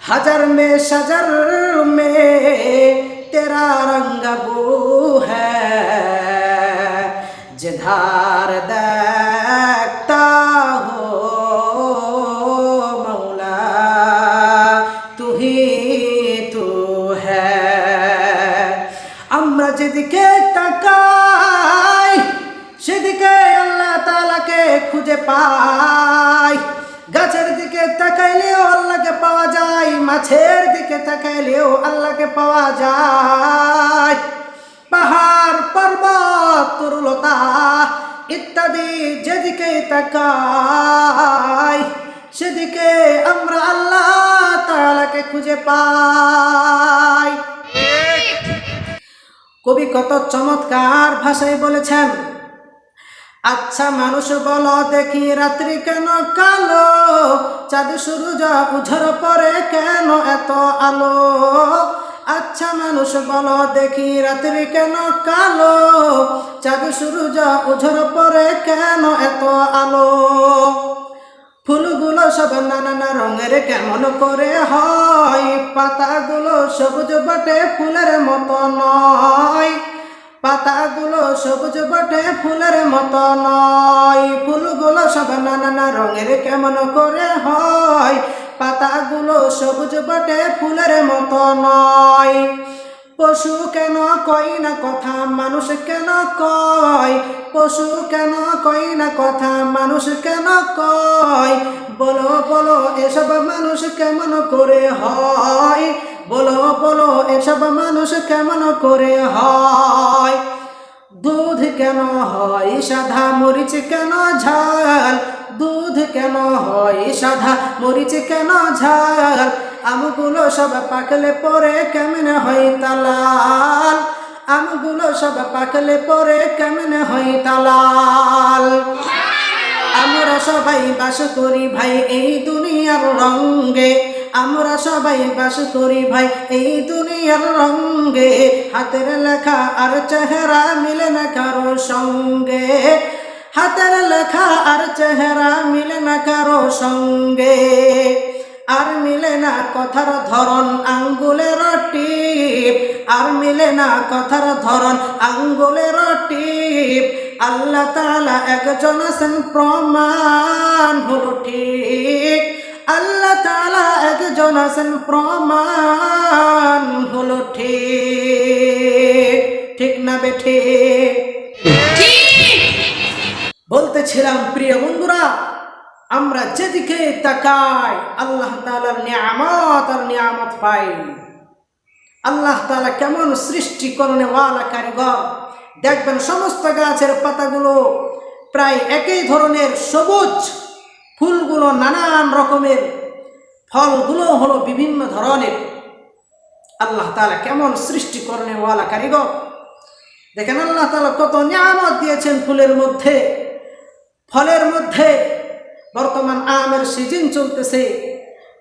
हजर में शजर में तेरा रंग बू है, जिधार देखता हो मौला तू ही तू है। আমরা যেদিকে তাকাই সেদিকে আল্লাহ তাআলাকে খুঁজে পাই। গাছের দিকে তাকাইলেও আল্লাহকে পাওয়া যায়, মাছের দিকে তাকাইলেও আল্লাহকে পাওয়া যায়। পাহাড় পর্বত তরুলতা ইত্যাদি যেদিকে তাকাই সেদিকে আমরা আল্লাহ তাআলাকে খুঁজে পাই। কবি কত চমৎকার ভাষায় বলেছেন, আচ্ছা মানুষ বলো দেখি রাত্রি কেন কালো, চাঁদ সূর্য উঝর পরে কেন এত আলো। আচ্ছা মানুষ বলো দেখি রাত্রি কেন কালো, চাঁদ সূর্য উঝর পরে কেন এত আলো। ফুলগুলো সব নানান রঙের কেমন করে হয়, পাতাগুলো সবুজ বটে ফুলের মতো নয়। পাতাগুলো সবুজ বটে ফুলের মতো নয়। ফুলগুলো সব নানান রঙের কেমন করে হয়, পাতাগুলো সবুজ বটে ফুলের মতো নয়। পশু কেন কয় না কথা মানুষ কেন কয়, পশু কেন কয় না কথা মানুষ কেন কয়। বলো বলো এসব মানুষ কেমন করে হয়, বলো বলো এসব মানুষ কেমন করে হয়। দুধ কেন হয় সাদা মরিচ কেন ঝাল, দুধ কেন হয় সাদা মরিচ কেন ঝাল। আমগুলো সব পাকলে পরে কেমনে হয় তালাল, আমগুলো সব পাকলে পরে কেমনে হয় তালাল। আমরা সবাই বাস করি ভাই এই দুনিয়ার রঙ্গে, আমরা সবাই বাস করি ভাই এই দুনিয়ার রঙ্গে। হাতের লেখা আর চেহারা মিলে না কারো সঙ্গে, হাতের লেখা আর চেহারা মিলে না কারো সঙ্গে। আর মিলে না কথার ধরন আঙ্গুলের টিপ, আর মিলে না কথার ধরন আঙ্গুলের টিপ। আল্লাহ তাআলা একজন আছেন প্রমাণ হলো ঠিক, আল্লাহ তাআলা একজন আছেন প্রমাণ হলো ঠিক। ঠিক না বেঠিক? বলতেছিলাম প্রিয় বন্ধুরা, আমরা যেদিকে তাকাই আল্লাহ তাআলার নিয়ামত আর নিয়ামত পাই। আল্লাহ তাআলা কেমন সৃষ্টিকরণে ওয়ালা কারিগর। দেখবেন সমস্ত গাছের পাতাগুলো প্রায় একই ধরনের সবুজ, ফুলগুলো নানান রকমের, ফলগুলো হলো বিভিন্ন ধরনের। আল্লাহ তাআলা কেমন সৃষ্টিকরণে ওয়ালা কারিগর। দেখেন আল্লাহ তাআলা কত নিয়ামত দিয়েছেন ফুলের মধ্যে, ফলের মধ্যে। বর্তমান আমের সিজন চলতেছে,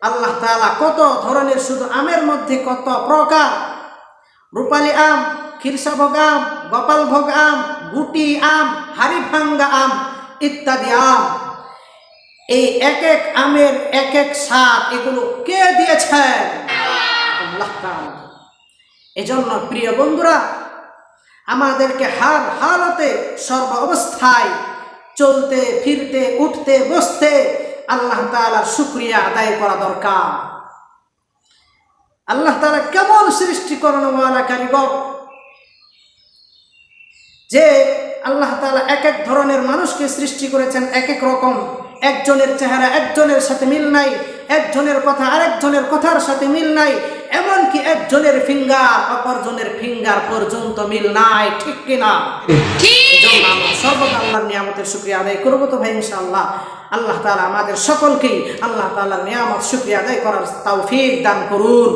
আল্লাহ তাআলা কত ধরনের, শুধু আমের মধ্যে কত প্রকার। রূপালী আম, ক্ষীরসাভোগ আম, গোপালভোগ আম, গুটি আম, হাড়িভাঙ্গা আম ইত্যাদি আম। এই এক এক আমের এক এক স্বাদ, এগুলো কে দিয়েছেন? আল্লাহ তাআলা। এজন্য প্রিয় বন্ধুরা, আমাদেরকে হার হালতে সর্ব অবস্থায় চলতে ফিরতে উঠতে বসতে আল্লাহ তাআলার শুকরিয়া আদায় করা দরকার। আল্লাহ তাআলা কেমন সৃষ্টিকরণ ওয়ালা কারিগর, যে আল্লাহ তাআলা এক এক ধরনের মানুষকে সৃষ্টি করেছেন এক এক রকম। একজনের চেহারা একজনের সাথে মিল নাই, একজনের কথা আরেকজনের কথার সাথে মিল নাই, এমনকি একজনের ফিঙ্গার অপরজনের ফিঙ্গার পর্যন্ত মিল নাই। ঠিক কিনা? এজন্য আমরা সর্বদা আল্লাহর নিয়ামতের শুকরিয়া আদায় করবো তো ভাই ইনশাআল্লাহ। আল্লাহ তাআলা আমাদের সকলকেই আল্লাহ তাআলার নিয়ামত শুকরিয়া আদায় করার তৌফিক দান করুন।